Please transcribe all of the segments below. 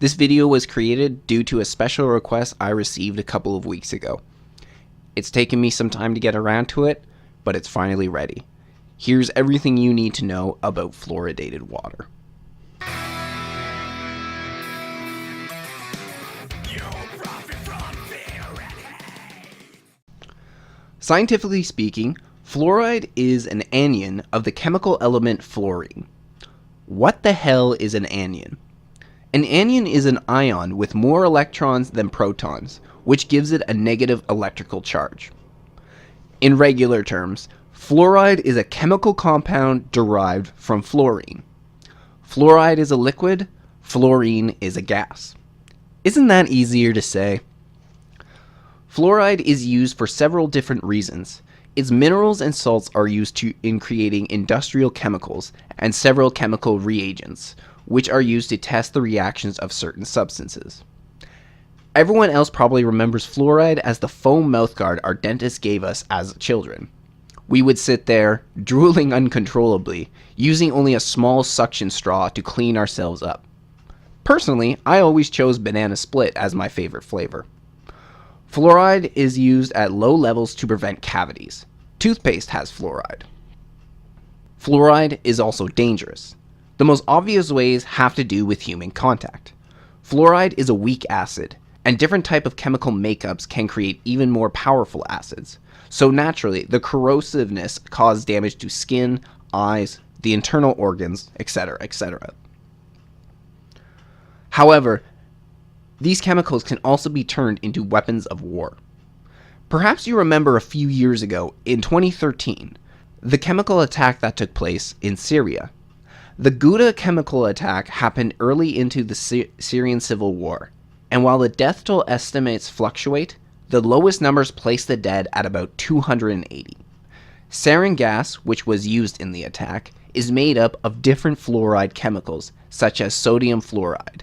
This video was created due to a special request I received a couple of weeks ago. It's taken me some time to get around to it, but it's finally ready. Here's everything you need to know about fluoridated water. Scientifically speaking, fluoride is an anion of the chemical element fluorine. What the hell is an anion? An anion is an ion with more electrons than protons, which gives it a negative electrical charge. In regular terms, fluoride is a chemical compound derived from fluorine. Fluoride is a liquid, fluorine is a gas. Isn't that easier to say? Fluoride is used for several different reasons. Its minerals and salts are used in creating industrial chemicals and several chemical reagents, which are used to test the reactions of certain substances. Everyone else probably remembers fluoride as the foam mouthguard our dentist gave us as children. We would sit there, drooling uncontrollably, using only a small suction straw to clean ourselves up. Personally, I always chose banana split as my favorite flavor. Fluoride is used at low levels to prevent cavities. Toothpaste has fluoride. Fluoride is also dangerous. The most obvious ways have to do with human contact. Fluoride is a weak acid, and different type of chemical makeups can create even more powerful acids. So naturally, the corrosiveness causes damage to skin, eyes, the internal organs, etc., etc. However, these chemicals can also be turned into weapons of war. Perhaps you remember a few years ago, in 2013, the chemical attack that took place in Syria. The Ghouta chemical attack happened early into the Syrian civil war, and while the death toll estimates fluctuate, the lowest numbers place the dead at about 280. Sarin gas, which was used in the attack, is made up of different fluoride chemicals, such as sodium fluoride.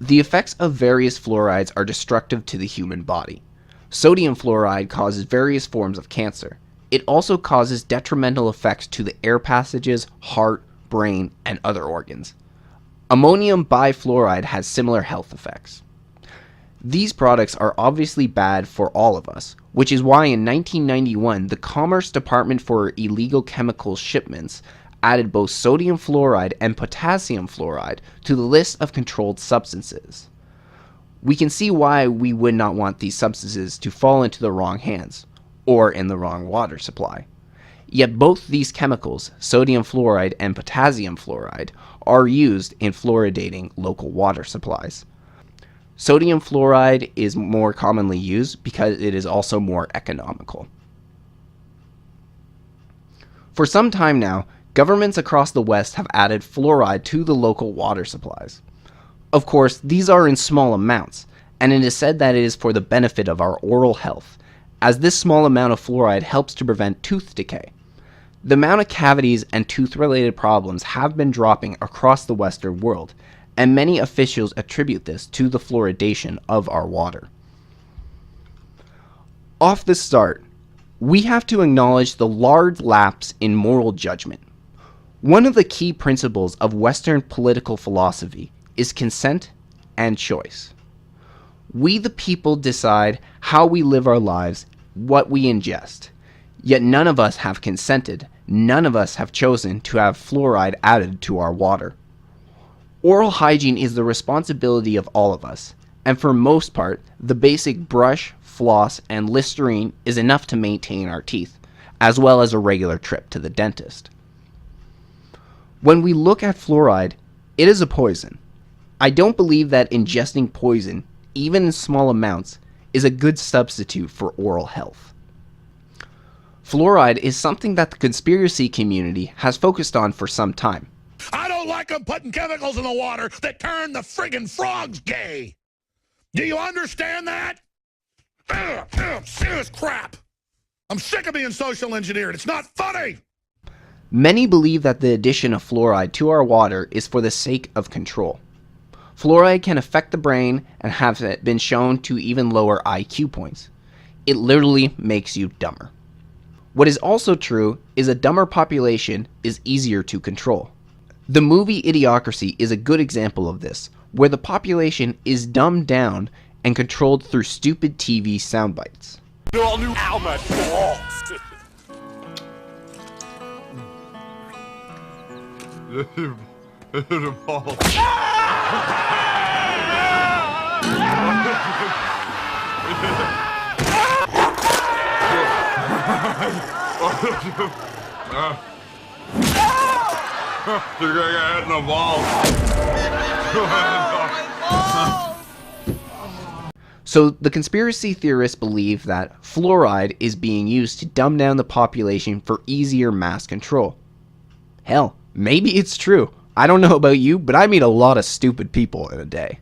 The effects of various fluorides are destructive to the human body. Sodium fluoride causes various forms of cancer. It also causes detrimental effects to the air passages, heart, brain, and other organs. Ammonium bifluoride has similar health effects. These products are obviously bad for all of us, which is why in 1991 the Commerce Department for Illegal Chemical Shipments added both sodium fluoride and potassium fluoride to the list of controlled substances. We can see why we would not want these substances to fall into the wrong hands, or in the wrong water supply. Yet both these chemicals, sodium fluoride and potassium fluoride, are used in fluoridating local water supplies. Sodium fluoride is more commonly used because it is also more economical. For some time now, governments across the West have added fluoride to the local water supplies. Of course, these are in small amounts, and it is said that it is for the benefit of our oral health, as this small amount of fluoride helps to prevent tooth decay. The amount of cavities and tooth-related problems have been dropping across the Western world, and many officials attribute this to the fluoridation of our water. Off the start, we have to acknowledge the large lapse in moral judgment. One of the key principles of Western political philosophy is consent and choice. We the people decide how we live our lives, what we ingest. Yet none of us have consented, none of us have chosen to have fluoride added to our water. Oral hygiene is the responsibility of all of us, and for most part, the basic brush, floss, and Listerine is enough to maintain our teeth, as well as a regular trip to the dentist. When we look at fluoride, it is a poison. I don't believe that ingesting poison, even in small amounts, is a good substitute for oral health. Fluoride is something that the conspiracy community has focused on for some time. I don't like them putting chemicals in the water that turn the friggin' frogs gay. Do you understand that? Serious crap. I'm sick of being social engineered. It's not funny. Many believe that the addition of fluoride to our water is for the sake of control. Fluoride can affect the brain and have been shown to even lower IQ points. It literally makes you dumber. What is also true is a dumber population is easier to control. The movie Idiocracy is a good example of this, where the population is dumbed down and controlled through stupid TV soundbites. You're gonna get hit in the balls. So the conspiracy theorists believe that fluoride is being used to dumb down the population for easier mass control. Hell, maybe it's true. I don't know about you, but I meet a lot of stupid people in a day.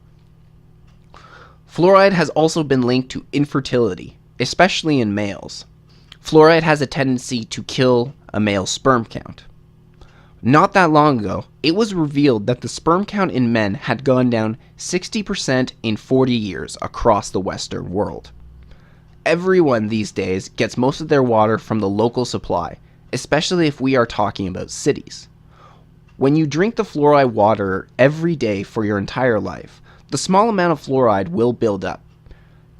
Fluoride has also been linked to infertility, especially in males. Fluoride has a tendency to kill a male's sperm count. Not that long ago, it was revealed that the sperm count in men had gone down 60% in 40 years across the Western world. Everyone these days gets most of their water from the local supply, especially if we are talking about cities. When you drink the fluoride water every day for your entire life, the small amount of fluoride will build up.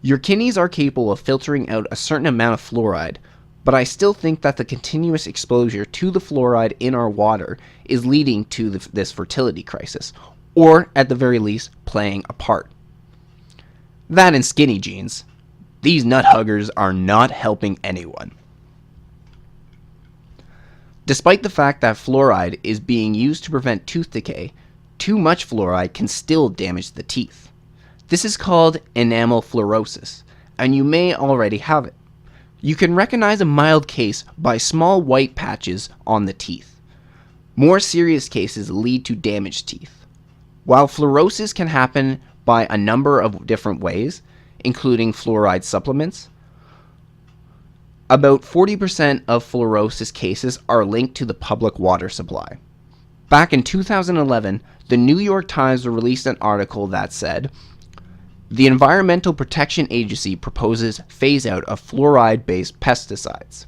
Your kidneys are capable of filtering out a certain amount of fluoride, but I still think that the continuous exposure to the fluoride in our water is leading to this fertility crisis, or at the very least, playing a part. That and skinny jeans. These nut huggers are not helping anyone. Despite the fact that fluoride is being used to prevent tooth decay, too much fluoride can still damage the teeth. This is called enamel fluorosis, and you may already have it. You can recognize a mild case by small white patches on the teeth. More serious cases lead to damaged teeth. While fluorosis can happen by a number of different ways, including fluoride supplements, about 40% of fluorosis cases are linked to the public water supply. Back in 2011, the New York Times released an article that said, "The Environmental Protection Agency proposes phase-out of fluoride-based pesticides."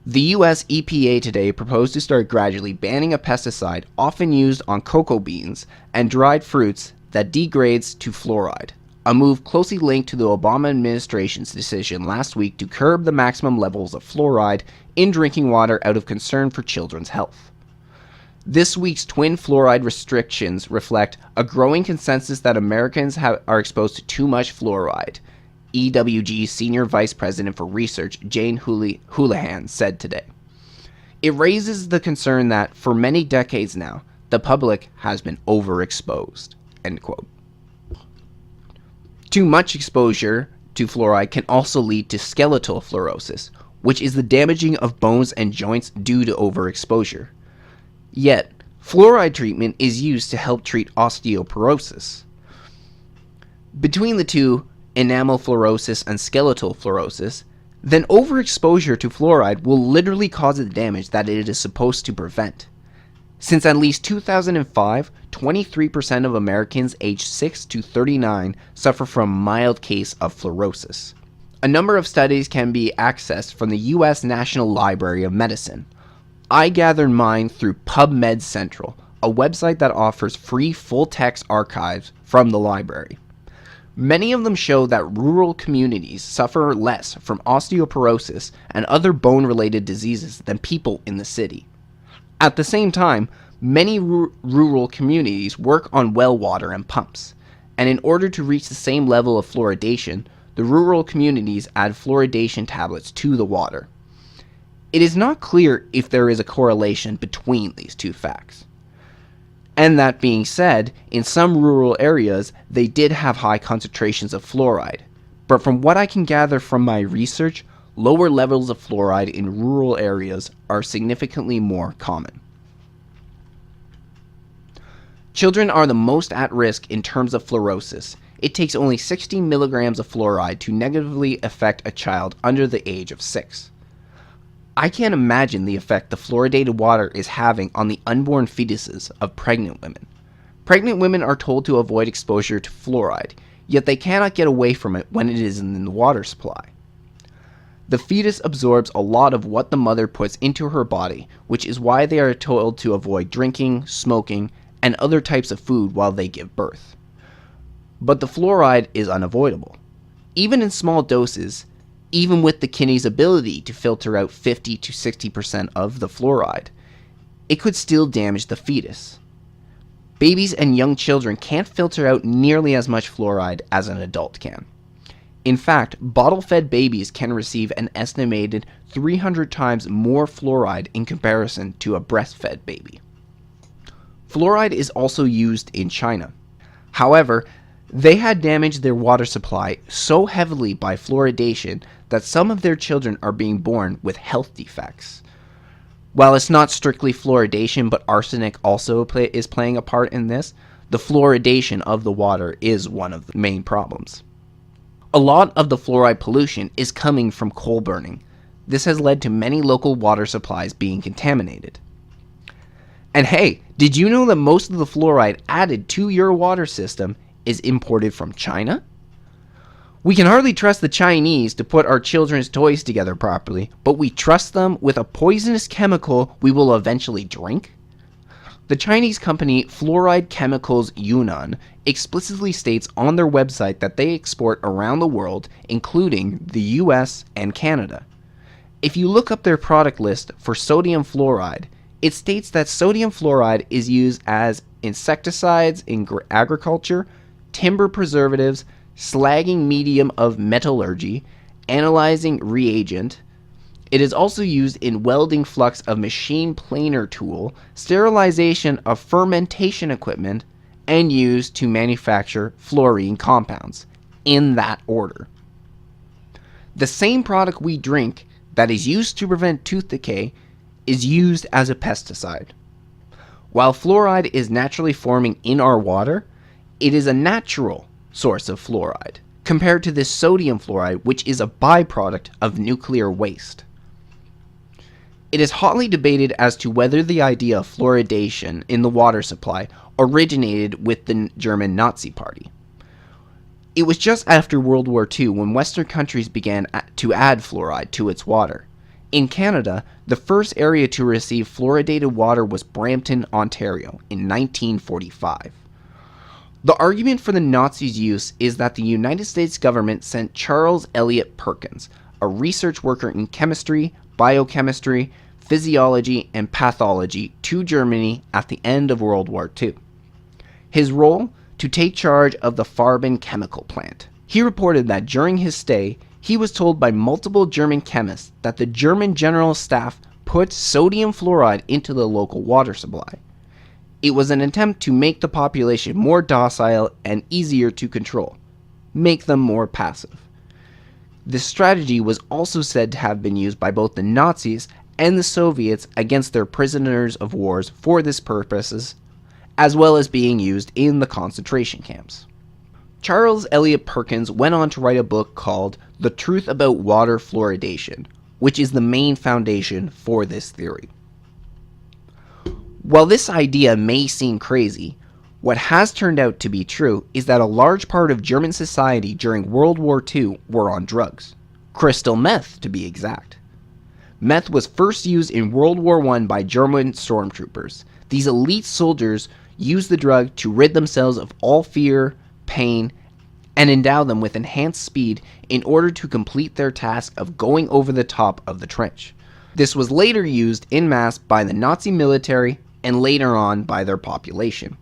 The US EPA today proposed to start gradually banning a pesticide often used on cocoa beans and dried fruits that degrades to fluoride, a move closely linked to the Obama administration's decision last week to curb the maximum levels of fluoride in drinking water out of concern for children's health. This week's twin fluoride restrictions reflect a growing consensus that Americans are exposed to too much fluoride, EWG Senior Vice President for Research Jane Houlihan said today. It raises the concern that, for many decades now, the public has been overexposed. End quote. Too much exposure to fluoride can also lead to skeletal fluorosis, which is the damaging of bones and joints due to overexposure. Yet, fluoride treatment is used to help treat osteoporosis. Between the two, enamel fluorosis and skeletal fluorosis, then overexposure to fluoride will literally cause the damage that it is supposed to prevent. Since at least 2005, 23% of Americans aged 6 to 39 suffer from a mild case of fluorosis. A number of studies can be accessed from the US National Library of Medicine. I gathered mine through PubMed Central, a website that offers free full-text archives from the library. Many of them show that rural communities suffer less from osteoporosis and other bone-related diseases than people in the city. At the same time, many rural communities work on well water and pumps, and in order to reach the same level of fluoridation, the rural communities add fluoridation tablets to the water. It is not clear if there is a correlation between these two facts. And that being said, in some rural areas, they did have high concentrations of fluoride. But from what I can gather from my research, lower levels of fluoride in rural areas are significantly more common. Children are the most at risk in terms of fluorosis. It takes only 60 milligrams of fluoride to negatively affect a child under the age of 6. I can't imagine the effect the fluoridated water is having on the unborn fetuses of pregnant women. Pregnant women are told to avoid exposure to fluoride, yet they cannot get away from it when it is in the water supply. The fetus absorbs a lot of what the mother puts into her body, which is why they are told to avoid drinking, smoking, and other types of food while they give birth. But the fluoride is unavoidable. Even in small doses, even with the kidney's ability to filter out 50 to 60% of the fluoride, it could still damage the fetus. Babies and young children can't filter out nearly as much fluoride as an adult can. In fact, bottle-fed babies can receive an estimated 300 times more fluoride in comparison to a breastfed baby. Fluoride is also used in China. However, they had damaged their water supply so heavily by fluoridation that some of their children are being born with health defects. While it's not strictly fluoridation, but arsenic also is playing a part in this, the fluoridation of the water is one of the main problems. A lot of the fluoride pollution is coming from coal burning. This has led to many local water supplies being contaminated. And hey, did you know that most of the fluoride added to your water system is imported from China? We can hardly trust the Chinese to put our children's toys together properly, but we trust them with a poisonous chemical we will eventually drink? The Chinese company Fluoride Chemicals Yunnan explicitly states on their website that they export around the world, including the US and Canada. If you look up their product list for sodium fluoride, it states that sodium fluoride is used as insecticides in agriculture, timber preservatives, slagging medium of metallurgy, analyzing reagent. It is also used in welding flux of machine planer tool, sterilization of fermentation equipment, and used to manufacture fluorine compounds, in that order. The same product we drink that is used to prevent tooth decay is used as a pesticide. While fluoride is naturally forming in our water, it is a natural source of fluoride, compared to this sodium fluoride, which is a byproduct of nuclear waste. It is hotly debated as to whether the idea of fluoridation in the water supply originated with the German Nazi Party. It was just after World War II when Western countries began to add fluoride to its water. In Canada, the first area to receive fluoridated water was Brampton, Ontario, in 1945. The argument for the Nazis' use is that the United States government sent Charles Eliot Perkins, a research worker in chemistry, biochemistry, physiology, and pathology, to Germany at the end of World War II. His role? To take charge of the Farben chemical plant. He reported that during his stay, he was told by multiple German chemists that the German general staff put sodium fluoride into the local water supply. It was an attempt to make the population more docile and easier to control, make them more passive. This strategy was also said to have been used by both the Nazis and the Soviets against their prisoners of wars for this purposes, as well as being used in the concentration camps. Charles Eliot Perkins went on to write a book called The Truth About Water Fluoridation, which is the main foundation for this theory. While this idea may seem crazy, what has turned out to be true is that a large part of German society during World War II were on drugs. Crystal meth, to be exact. Meth was first used in World War I by German stormtroopers. These elite soldiers used the drug to rid themselves of all fear, pain, and endow them with enhanced speed in order to complete their task of going over the top of the trench. This was later used en masse by the Nazi military and later on by their population.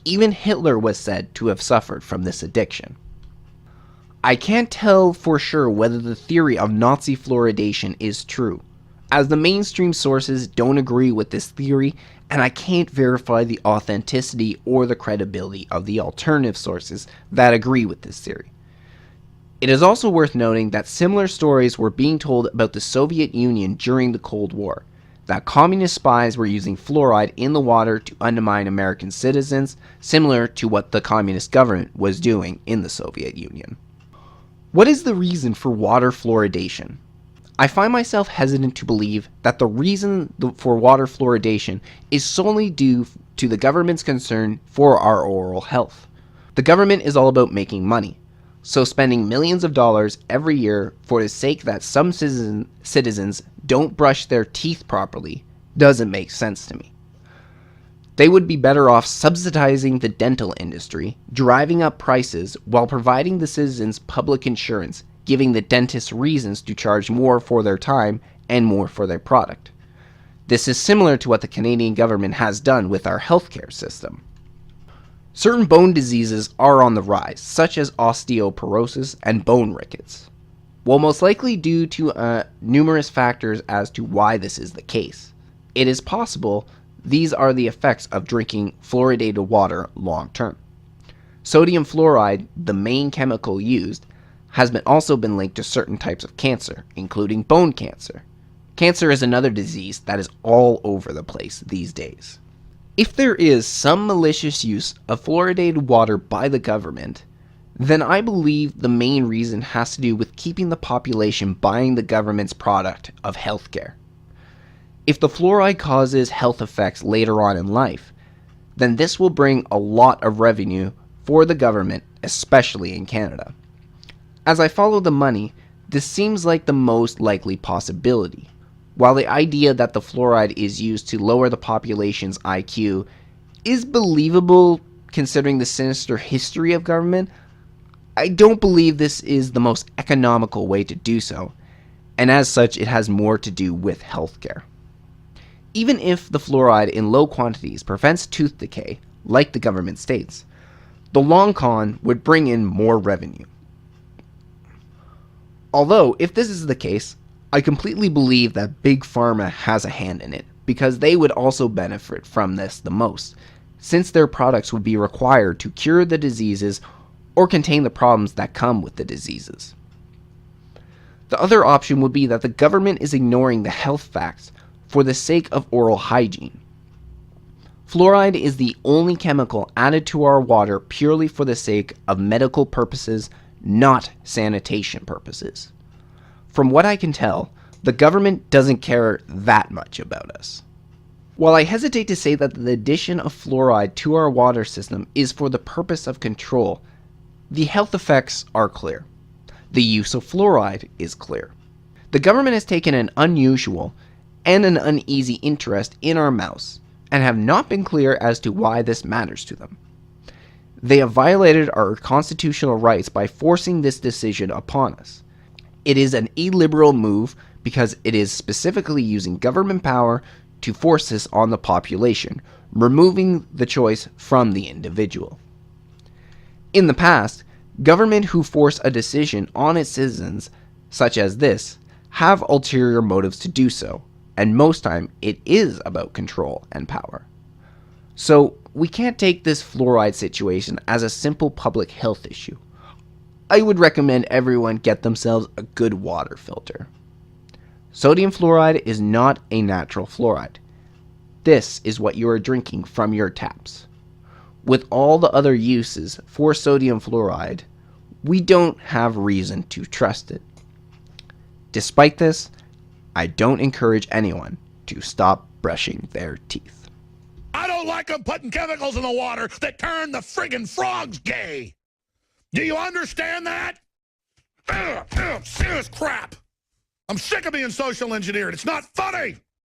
Even Hitler was said to have suffered from this addiction. I can't tell for sure whether the theory of Nazi fluoridation is true, as the mainstream sources don't agree with this theory, and I can't verify the authenticity or the credibility of the alternative sources that agree with this theory. It is also worth noting that similar stories were being told about the Soviet Union during the Cold War, that communist spies were using fluoride in the water to undermine American citizens, similar to what the communist government was doing in the Soviet Union. What is the reason for water fluoridation? I find myself hesitant to believe that the reason for water fluoridation is solely due to the government's concern for our oral health. The government is all about making money, so spending millions of dollars every year for the sake that some citizens don't brush their teeth properly doesn't make sense to me. They would be better off subsidizing the dental industry, driving up prices, while providing the citizens public insurance, giving the dentists reasons to charge more for their time and more for their product. This is similar to what the Canadian government has done with our healthcare system. Certain bone diseases are on the rise, such as osteoporosis and bone rickets. While most likely due to numerous factors as to why this is the case, it is possible these are the effects of drinking fluoridated water long term. Sodium fluoride, the main chemical used, has also been linked to certain types of cancer, including bone cancer. Cancer is another disease that is all over the place these days. If there is some malicious use of fluoridated water by the government, then I believe the main reason has to do with keeping the population buying the government's product of healthcare. If the fluoride causes health effects later on in life, then this will bring a lot of revenue for the government, especially in Canada. As I follow the money, this seems like the most likely possibility. While the idea that the fluoride is used to lower the population's IQ is believable considering the sinister history of government, I don't believe this is the most economical way to do so, and as such it has more to do with healthcare. Even if the fluoride in low quantities prevents tooth decay, like the government states, the long con would bring in more revenue. Although, if this is the case, I completely believe that Big Pharma has a hand in it, because they would also benefit from this the most, since their products would be required to cure the diseases or contain the problems that come with the diseases. The other option would be that the government is ignoring the health facts for the sake of oral hygiene. Fluoride is the only chemical added to our water purely for the sake of medical purposes, not sanitation purposes. From what I can tell, the government doesn't care that much about us. While I hesitate to say that the addition of fluoride to our water system is for the purpose of control, the health effects are clear. The use of fluoride is clear. The government has taken an unusual and an uneasy interest in our mouths, and have not been clear as to why this matters to them. They have violated our constitutional rights by forcing this decision upon us. It is an illiberal move because it is specifically using government power to force this on the population, removing the choice from the individual. In the past, government who force a decision on its citizens, such as this, have ulterior motives to do so, and most time it is about control and power. So we can't take this fluoride situation as a simple public health issue. I would recommend everyone get themselves a good water filter. Sodium fluoride is not a natural fluoride. This is what you are drinking from your taps. With all the other uses for sodium fluoride, we don't have reason to trust it. Despite this, I don't encourage anyone to stop brushing their teeth. I don't like them putting chemicals in the water that turn the friggin' frogs gay. Do you understand that? Serious crap. I'm sick of being social engineered. It's not funny.